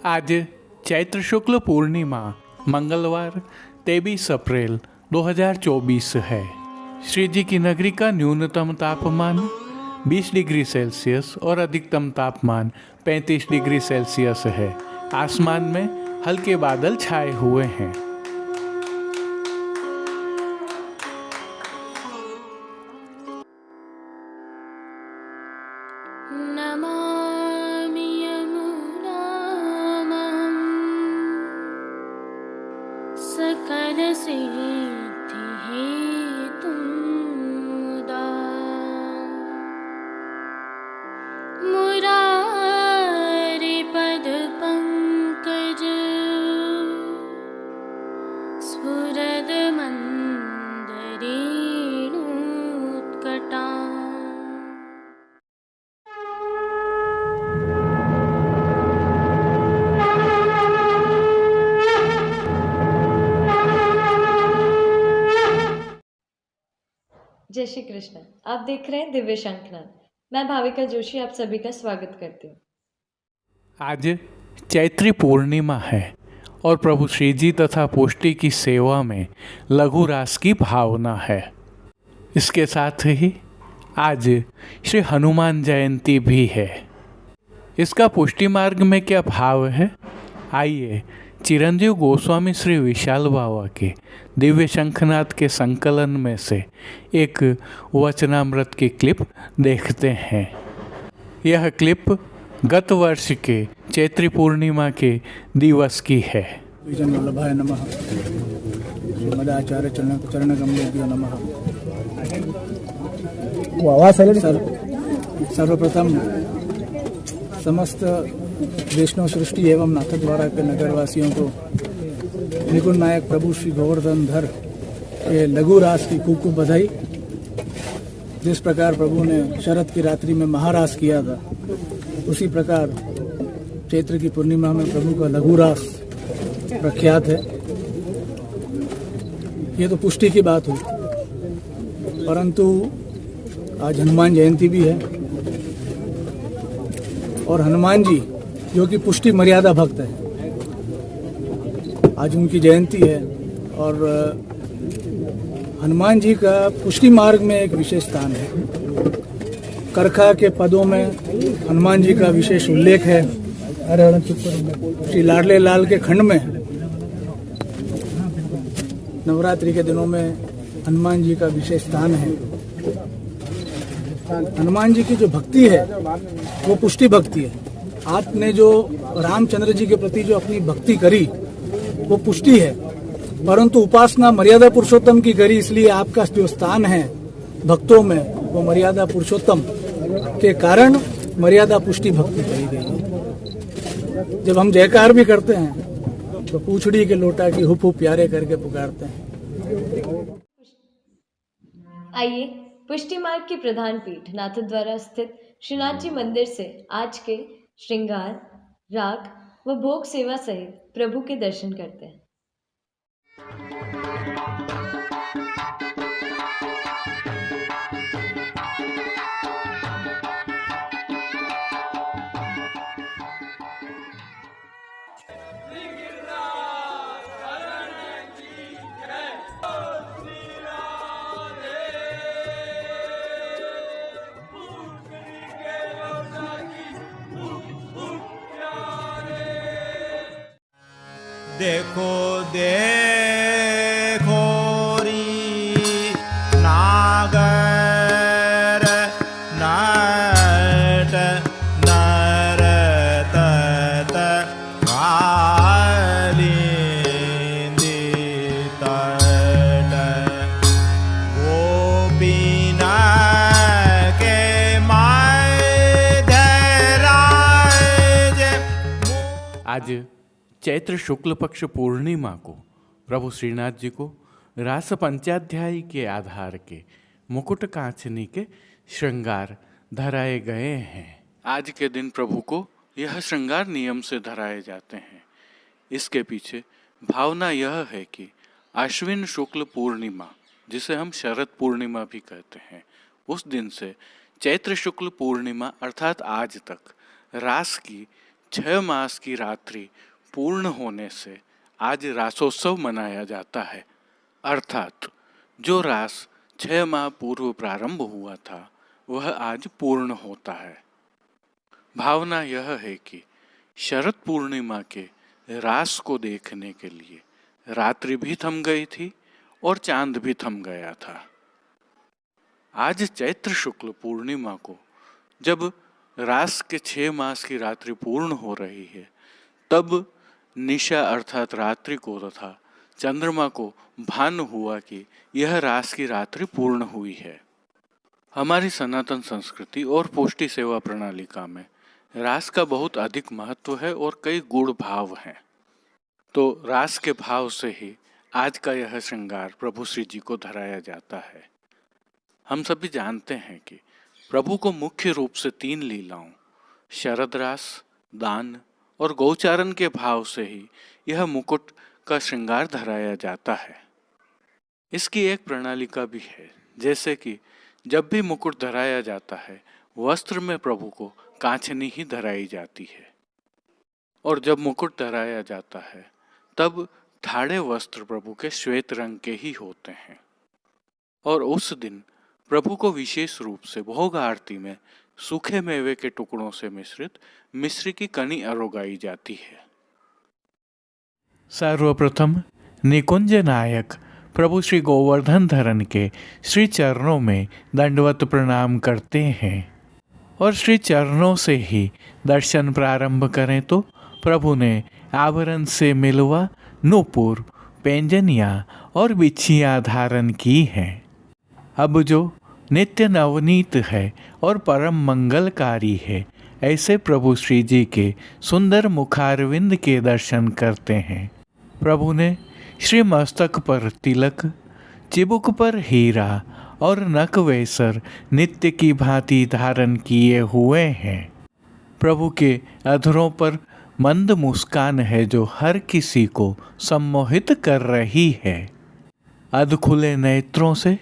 आज चैत्र शुक्ल पूर्णिमा मंगलवार 23 अप्रैल 2024 है। श्री जी की नगरी का न्यूनतम तापमान 20 डिग्री सेल्सियस और अधिकतम तापमान 35 डिग्री सेल्सियस है। आसमान में हल्के बादल छाए हुए हैं। नमामि यमुनामहं सकलसिद्धिहेतुं मुदा मुरारिपदपङ्कज स्फुरदमन्दरेणुत्कटा। जय श्री कृष्ण। आप देख रहे हैं दिव्य शंखनाद। मैं भाविका जोशी आप सभी का स्वागत करती हूँ। आज चैत्री पूर्णिमा है और प्रभु श्री जी तथा पुष्टि की सेवा में लघु रास की भावना है। इसके साथ ही आज श्री हनुमान जयंती भी है। इसका पुष्टि मार्ग में क्या भाव है, आइए चिरंजीव गोस्वामी श्री विशाल बाबा के दिव्य शंखनाद के संकलन में से एक वचनामृत की क्लिप देखते हैं। यह क्लिप गत वर्ष के चैत्री पूर्णिमा के दिवस की है। वल्लभाय नमः, श्रीमदाचार्य चरणकमलेभ्यो नमः। सर्वप्रथम समस्त वैष्णव सृष्टि एवं नाथद्वारा के नगरवासियों को निकुंज नायक प्रभु श्री गोवर्धन धर के लघु रास की खूब खूब बधाई। जिस प्रकार प्रभु ने शरद की रात्रि में महारास किया था, उसी प्रकार चैत्र की पूर्णिमा में प्रभु का लघु रास प्रख्यात है। ये तो पुष्टि की बात हुई, परंतु आज हनुमान जयंती भी है और हनुमान जी जो कि पुष्टि मर्यादा भक्त है, आज उनकी जयंती है और हनुमान जी का पुष्टि मार्ग में एक विशेष स्थान है। करखा के पदों में हनुमान जी का विशेष उल्लेख है। श्री लाडले लाल के खंड में नवरात्रि के दिनों में हनुमान जी का विशेष स्थान है। हनुमान जी की जो भक्ति है वो पुष्टि भक्ति है। आपने जो रामचंद्र जी के प्रति जो अपनी भक्ति करी वो पुष्टि है, परंतु उपासना मर्यादा पुरुषोत्तम की करी, इसलिए आपका जो स्थान है भक्तों में वो मर्यादा पुरुषोत्तम के कारण मर्यादा पुष्टि भक्ति करी गई है। जब हम जयकार भी करते हैं तो पूछड़ी के लोटा की हुप हुप प्यारे करके पुकारते हैं। आइए पुष्टि मार्ग की प्रधान पीठ नाथद्वारा स्थित श्रीनाथ जी मंदिर से आज के श्रृंगार, राग व भोग सेवा सहित प्रभु के दर्शन करते हैं। देखो देखो री नागर नट नरतत कालिंदी तट गोपीना के माधराज। आज चैत्र शुक्ल पक्ष पूर्णिमा को प्रभु श्रीनाथ जी को रास पंचाध्यायी के आधार के मुकुट कांचनी के श्रृंगार धराए गए हैं। आज के दिन प्रभु को यह श्रृंगार नियम से धराए जाते हैं। इसके पीछे भावना यह है कि आश्विन शुक्ल पूर्णिमा, जिसे हम शरद पूर्णिमा भी कहते हैं, उस दिन से चैत्र शुक्ल पूर्णिमा अर्थात आज तक रास की 6 मास की रात्रि पूर्ण होने से आज रासोत्सव मनाया जाता है, अर्थात जो रास 6 माह पूर्व प्रारंभ हुआ था वह आज पूर्ण होता है। भावना यह है कि शरद पूर्णिमा के रास को देखने के लिए रात्रि भी थम गई थी और चांद भी थम गया था। आज चैत्र शुक्ल पूर्णिमा को जब रास के 6 मास की रात्रि पूर्ण हो रही है, तब निशा अर्थात रात्रि को तथा चंद्रमा को भान हुआ कि यह रास की रात्रि पूर्ण हुई है। हमारी सनातन संस्कृति और पुष्टि सेवा प्रणालिका में रास का बहुत अधिक महत्व है और कई गूढ़ भाव हैं। तो रास के भाव से ही आज का यह श्रृंगार प्रभु श्री जी को धराया जाता है। हम सभी जानते हैं कि प्रभु को मुख्य रूप से 3 लीलाओं शरद रास, दान और गौचारण के भाव से ही यह मुकुट का श्रृंगार धराया जाता है। इसकी एक प्रणालिका भी है, जैसे कि जब भी मुकुट धराया जाता है वस्त्र में प्रभु को कांचनी ही धराई जाती है, और जब मुकुट धराया जाता है तब ठाड़े वस्त्र प्रभु के श्वेत रंग के ही होते हैं। और उस दिन प्रभु को विशेष रूप से भोग आरती में सूखे मेवे के टुकड़ों से मिश्रित मिश्री की कनी अरोगाई जाती है। सर्वप्रथम निकुंज नायक प्रभु श्री गोवर्धन धरन के श्री चरणों में दंडवत प्रणाम करते हैं और श्री चरणों से ही दर्शन प्रारंभ करें तो प्रभु ने आभरण से मिलवा नूपुर, पैंजनिया और बिछियाँ धारण की हैं। अब जो नित्य नवनीत है और परम मंगलकारी है, ऐसे प्रभु श्री जी के सुंदर मुखारविंद के दर्शन करते हैं। प्रभु ने श्री मस्तक पर तिलक, चिबुक पर हीरा और नक वेसर नित्य की भांति धारण किए हुए हैं। प्रभु के अधरों पर मंद मुस्कान है जो हर किसी को सम्मोहित कर रही है। अधखुले नेत्रों से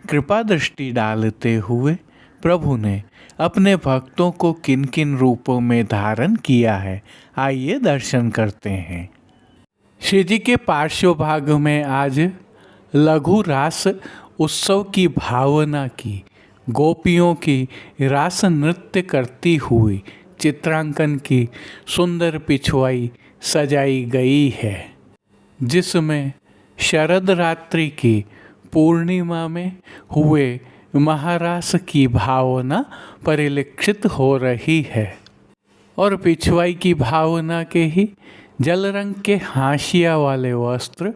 कृपा दृष्टि डालते हुए प्रभु ने अपने भक्तों को किन किन रूपों में धारण किया है, आइए दर्शन करते हैं। श्री जी के पार्श्व भाग में आज लघु रास उत्सव की भावना की गोपियों की रास नृत्य करती हुई चित्रांकन की सुंदर पिछवाई सजाई गई है, जिसमें शरद रात्रि की पूर्णिमा में हुए महारास की भावना परिलक्षित हो रही है और पिछवाई की भावना के ही जल रंग के हाशिया वाले वस्त्र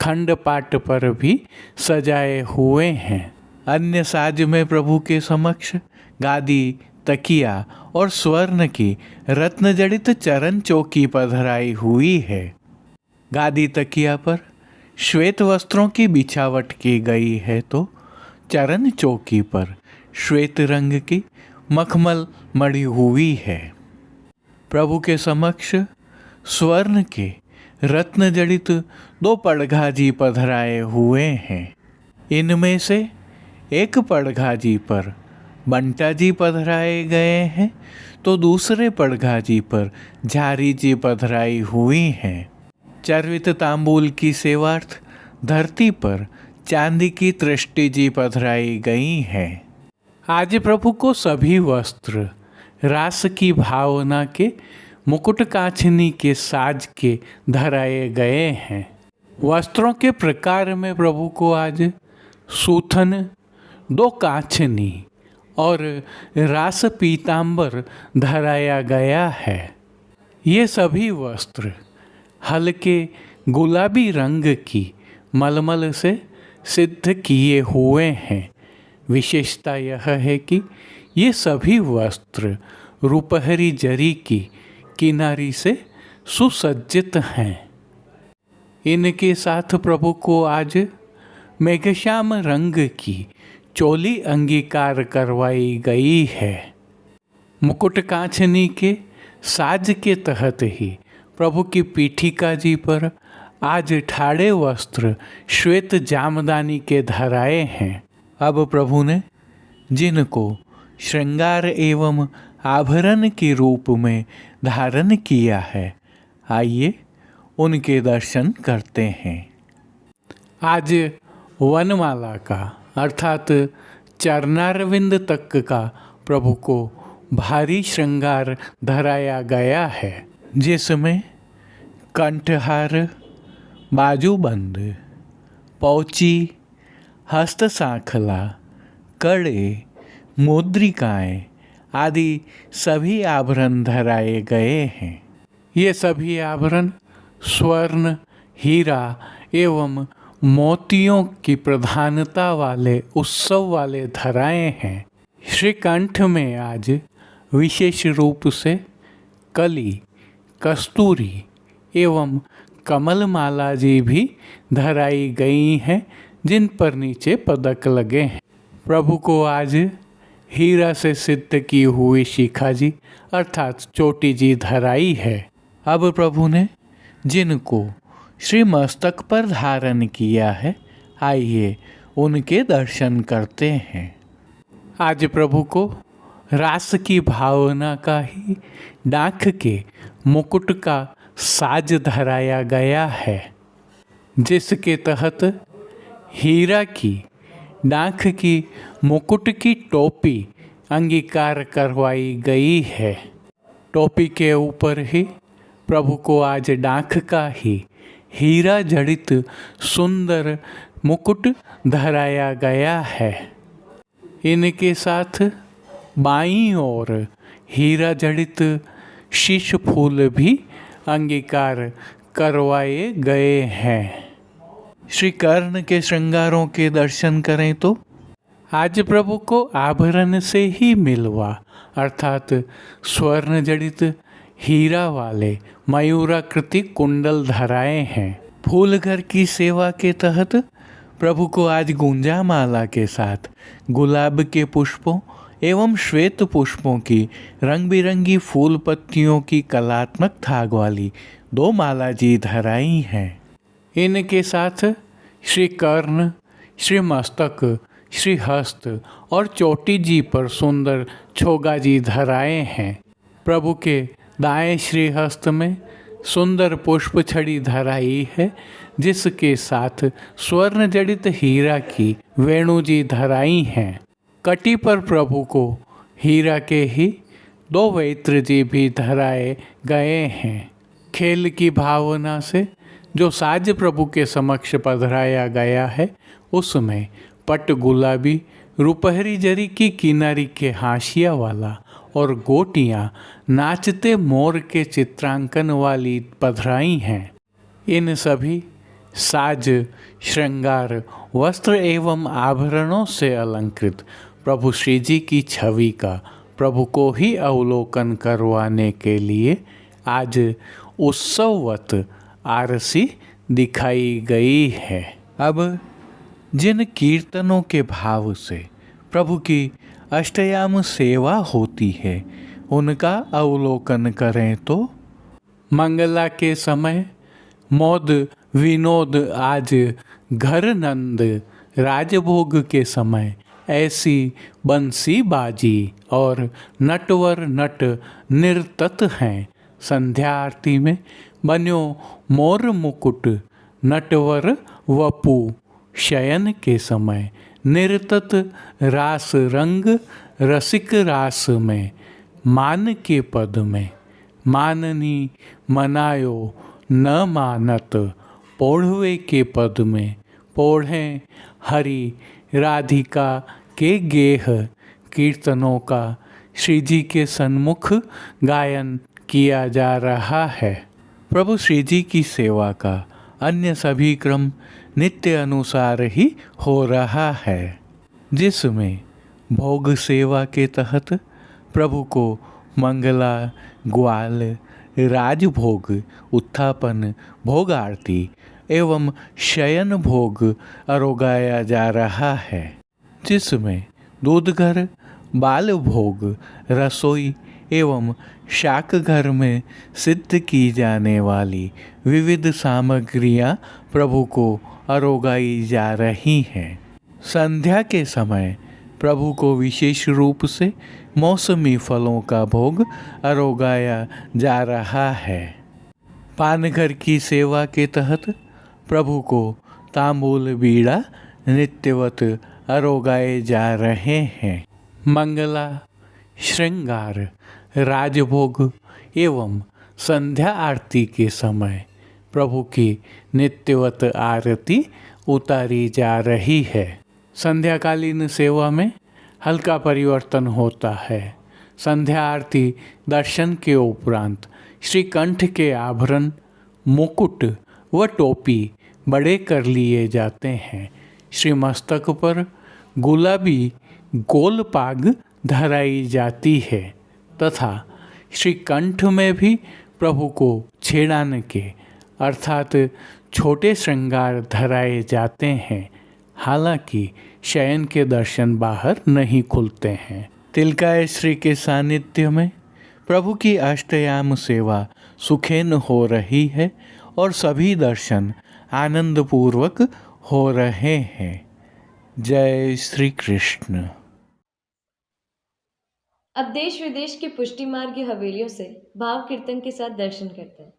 खंडपाट पर भी सजाए हुए हैं। अन्य साज में प्रभु के समक्ष गादी, तकिया और स्वर्ण की रत्न जड़ित चरण चौकी पधराई हुई है। गादी तकिया पर श्वेत वस्त्रों की बिछावट की गई है तो चरण चौकी पर श्वेत रंग की मखमल मढ़ी हुई है। प्रभु के समक्ष स्वर्ण के रत्न जड़ित 2 पड़घाजी पधराए हुए हैं। इनमें से एक पड़घाजी पर बंटा जी पधराए गए हैं तो दूसरे पड़घाजी पर झारी जी पधराई हुई हैं। चर्वित तांबूल की सेवार्थ धरती पर चांदी की तृष्टि जी पधराई गई हैं। आज प्रभु को सभी वस्त्र रास की भावना के मुकुट कांचनी के साज के धराए गए हैं। वस्त्रों के प्रकार में प्रभु को आज सूथन, 2 कांचनी और रास पीतांबर धराया गया है। ये सभी वस्त्र हल्के गुलाबी रंग की मलमल से सिद्ध किए हुए हैं। विशेषता यह है कि ये सभी वस्त्र रुपहरी जरी की किनारी से सुसज्जित हैं। इनके साथ प्रभु को आज मेघश्याम रंग की चोली अंगीकार करवाई गई है। मुकुट कांचनी के साज के तहत ही प्रभु की पीठिका जी पर आज ठाड़े वस्त्र श्वेत जामदानी के धराए हैं। अब प्रभु ने जिनको श्रृंगार एवं आभरण के रूप में धारण किया है। आइए उनके दर्शन करते हैं। आज वनमाला का अर्थात चरणारविंद तक का प्रभु को भारी श्रृंगार धराया गया है, जिसमें कंठहार, बाजूबंद, पौची, हस्त सांखला, कड़े, मुद्रिकाएं आदि सभी आभरण धराए गए हैं। ये सभी आभरण स्वर्ण, हीरा एवं मोतियों की प्रधानता वाले उत्सव वाले धराए हैं। श्री कंठ में आज विशेष रूप से कली, कस्तूरी एवं कमल माला जी भी धराई गई हैं, जिन पर नीचे पदक लगे हैं। प्रभु को आज हीरा से सिद्ध की हुई शिखा जी अर्थात चोटी जी धराई है। अब प्रभु ने जिनको श्री मस्तक पर धारण किया है, आइए उनके दर्शन करते हैं। आज प्रभु को रास की भावना का ही डांख के मुकुट का साज धराया गया है, जिसके तहत हीरा की डांख की मुकुट की टोपी अंगीकार करवाई गई है। टोपी के ऊपर ही प्रभु को आज डांख का ही हीरा जड़ित सुंदर मुकुट धराया गया है। इनके साथ बाईं ओर हीरा जड़ित शीश फूल भी अंगीकार करवाए गए हैं। श्री कर्ण के श्रृंगारों के दर्शन करें तो आज प्रभु को आभरण से ही मिलवा अर्थात स्वर्ण जड़ित हीरा वाले मयूराकृति कुंडल धराए हैं। फूलघर की सेवा के तहत प्रभु को आज गुंजा माला के साथ गुलाब के पुष्पों एवं श्वेत पुष्पों की रंग बिरंगी फूल पत्तियों की कलात्मक थाग वाली 2 माला जी धराई हैं। इनके साथ श्री कर्ण, श्री मस्तक, श्री हस्त और चोटी जी पर सुंदर छोगा जी धराए हैं। प्रभु के दाएं श्री हस्त में सुंदर पुष्प छड़ी धराई है, जिसके साथ स्वर्ण जड़ित हीरा की वेणु जी धराई हैं। कटी पर प्रभु को हीरा के ही 2 वैत्र जी भी धराए गए हैं। खेल की भावना से जो साज प्रभु के समक्ष पधराया गया है, उसमें पट गुलाबी रुपहरी जरी की किनारी के हाशिया वाला और गोटियाँ नाचते मोर के चित्रांकन वाली पधराई हैं। इन सभी साज, श्रृंगार, वस्त्र एवं आभरणों से अलंकृत प्रभु श्री जी की छवि का प्रभु को ही अवलोकन करवाने के लिए आज उत्सववत आरसी दिखाई गई है। अब जिन कीर्तनों के भाव से प्रभु की अष्टयाम सेवा होती है, उनका अवलोकन करें तो मंगला के समय मोद विनोद आज घर नंद, राजभोग के समय ऐसी बंसी बाजी और नटवर नट निर्तत हैं। संध्या आरती में बन्यो मोर मुकुट, नटवर वपु शयन के समय निर्तत रास रंग, रसिक रास में मान के पद में माननी मनायो न मानत, पौढ़वे के पद में पौढ़ें हरि राधिका के गेह कीर्तनों का श्री जी के सन्मुख गायन किया जा रहा है। प्रभु श्री जी की सेवा का अन्य सभी क्रम नित्य अनुसार ही हो रहा है, जिसमें भोग सेवा के तहत प्रभु को मंगला, ग्वाल, राजभोग, उत्थापन, भोग आरती एवं शयन भोग अरोगाया जा रहा है, जिसमें दूधघर, बाल भोग, रसोई एवं शाक घर में सिद्ध की जाने वाली विविध सामग्रियां प्रभु को अरोगाई जा रही हैं। संध्या के समय प्रभु को विशेष रूप से मौसमी फलों का भोग अरोगाया जा रहा है। पानघर की सेवा के तहत प्रभु को तांबूल बीड़ा नित्यवत अरोगाए जा रहे हैं। मंगला, श्रृंगार, राजभोग एवं संध्या आरती के समय प्रभु की नित्यवत आरती उतारी जा रही है। संध्याकालीन सेवा में हल्का परिवर्तन होता है। संध्या आरती दर्शन के उपरांत श्री कंठ के आभरण, मुकुट व टोपी बड़े कर लिए जाते हैं। श्री मस्तक पर गुलाबी गोल पाग धराई जाती है तथा श्री कंठ में भी प्रभु को छेड़ाने के अर्थात छोटे श्रृंगार धराए जाते हैं। हालांकि शयन के दर्शन बाहर नहीं खुलते हैं। तिलकाय श्री के सानिध्य में प्रभु की अष्टयाम सेवा सुखेन हो रही है और सभी दर्शन आनंद पूर्वक हो रहे हैं। जय श्री कृष्ण। अब देश विदेश की पुष्टि मार्ग की हवेलियों से भाव कीर्तन के साथ दर्शन करते हैं।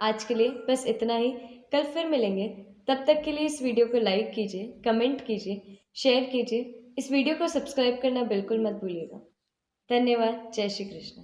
आज के लिए बस इतना ही। कल फिर मिलेंगे। तब तक के लिए इस वीडियो को लाइक कीजिए, कमेंट कीजिए, शेयर कीजिए। इस वीडियो को सब्सक्राइब करना बिल्कुल मत भूलिएगा। धन्यवाद। जय श्री कृष्ण।